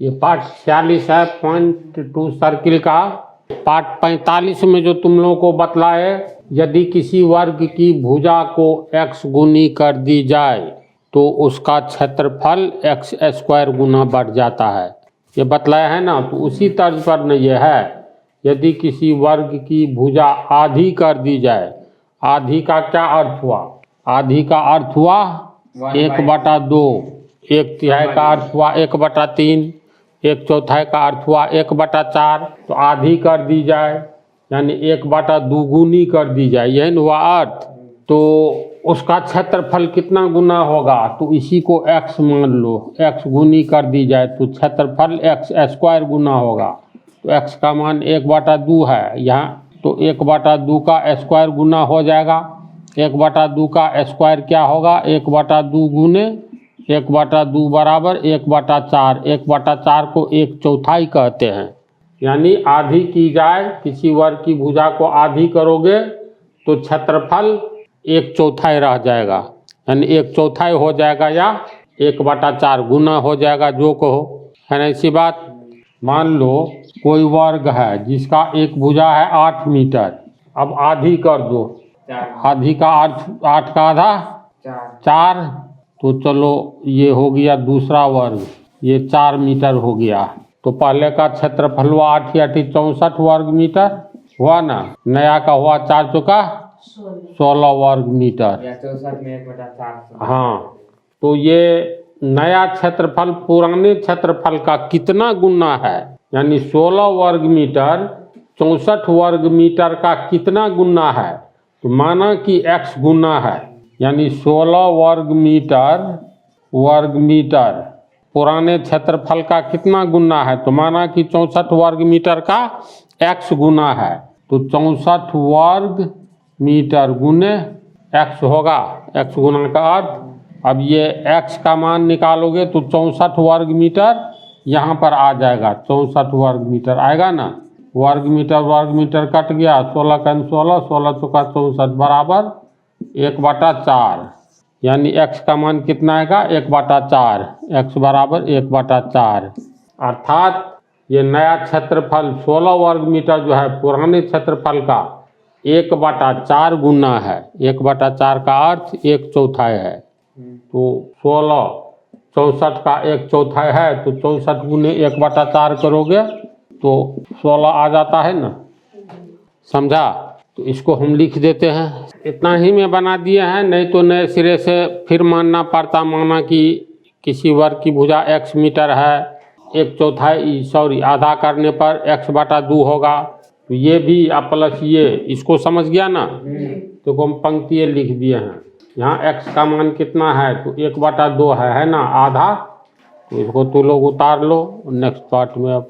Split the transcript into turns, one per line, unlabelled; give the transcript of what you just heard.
ये पार्ट 46 है, point 2 circle का। पार्ट 45 में जो तुम लोगों को बतलाए, यदि किसी वर्ग की भुजा को x गुनी कर दी जाए तो उसका क्षेत्रफल x स्क्वायर गुना बढ़ जाता है, ये बतलाया है ना। तो उसी तर्ज पर न ये है, यदि किसी वर्ग की भुजा आधी कर दी जाए, आधी का क्या अर्थ हुआ? आधी का अर्थ हुआ 1/2, 1/3 का अर्थ हुआ 1/3, 1/4 का अर्थ हुआ 1/4। तो आधी कर दी जाए यानी 1/2 गुनी कर दी जाए, यही हुआ अर्थ। तो उसका क्षेत्रफल कितना गुना होगा? तो इसी को x मान लो, x गुनी कर दी जाए तो क्षेत्रफल x स्क्वायर गुना होगा। तो x का मान 1/2 है यहाँ, तो 1/2 का स्क्वायर गुना हो जाएगा। 1/2 का स्क्वायर क्या होगा? 1/2 गुने 1/2 बराबर 1/4। 1/4 को 1/4 कहते हैं। यानी आधी की जाए, किसी वर्ग की भुजा को आधी करोगे तो क्षेत्रफल 1/4 रह जाएगा, यानी 1/4 हो जाएगा या 1/4 गुना हो जाएगा, जो कहो, है ना। इसी बात। मान लो कोई वर्ग है जिसका एक भुजा है 8 मीटर, अब आधी कर दो। आधी का अर्थ 8 का आधा 4। तो चलो ये हो गया दूसरा वर्ग, ये 4 मीटर हो गया। तो पहले का क्षेत्रफल हुआ 8 या 64 वर्ग मीटर हुआ ना, नया का हुआ 4 चौका 16 वर्ग मीटर।
64 में 1/4।
हाँ, तो ये नया क्षेत्रफल पुराने क्षेत्रफल का कितना गुना है? यानी 16 वर्ग मीटर 64 वर्ग मीटर का कितना गुना है? तो माना कि x गुना है, यानी 16 वर्ग मीटर पुराने क्षेत्रफल का कितना गुना है? तो माना कि 64 वर्ग मीटर का x गुना है, तो 64 वर्ग मीटर गुने x होगा। x गुना का अर्थ, अब ये x का मान निकालोगे तो 64 वर्ग मीटर यहाँ पर आ जाएगा, 64 वर्ग मीटर आएगा ना। वर्ग मीटर कट गया, 16 का 16, 16 चौका 64 बराबर 1/4। यानी x का मान कितना आएगा? 1/4। x बराबर 1/4। अर्थात ये नया क्षेत्रफल 16 वर्ग मीटर जो है पुराने क्षेत्रफल का 1/4 गुना है। 1/4 का अर्थ 1/4 है। तो 16 64 का 1/4 है, तो 64 गुने 1/4 करोगे तो 16 आ जाता है ना, समझा। तो इसको हम लिख देते हैं, इतना ही में बना दिए हैं, नहीं तो नए सिरे से फिर मानना पड़ता। माना कि किसी वर्ग की भुजा x मीटर है, 1/4 आधा करने पर x/2 होगा। तो ये भी प्लस ये, इसको समझ गया ना। तो हम पंक्ति लिख दिए हैं। यहाँ x का मान कितना है? तो 1/2 है ना, आधा। तो इसको तो लोग उतार लो नेक्स्ट पार्ट में। अब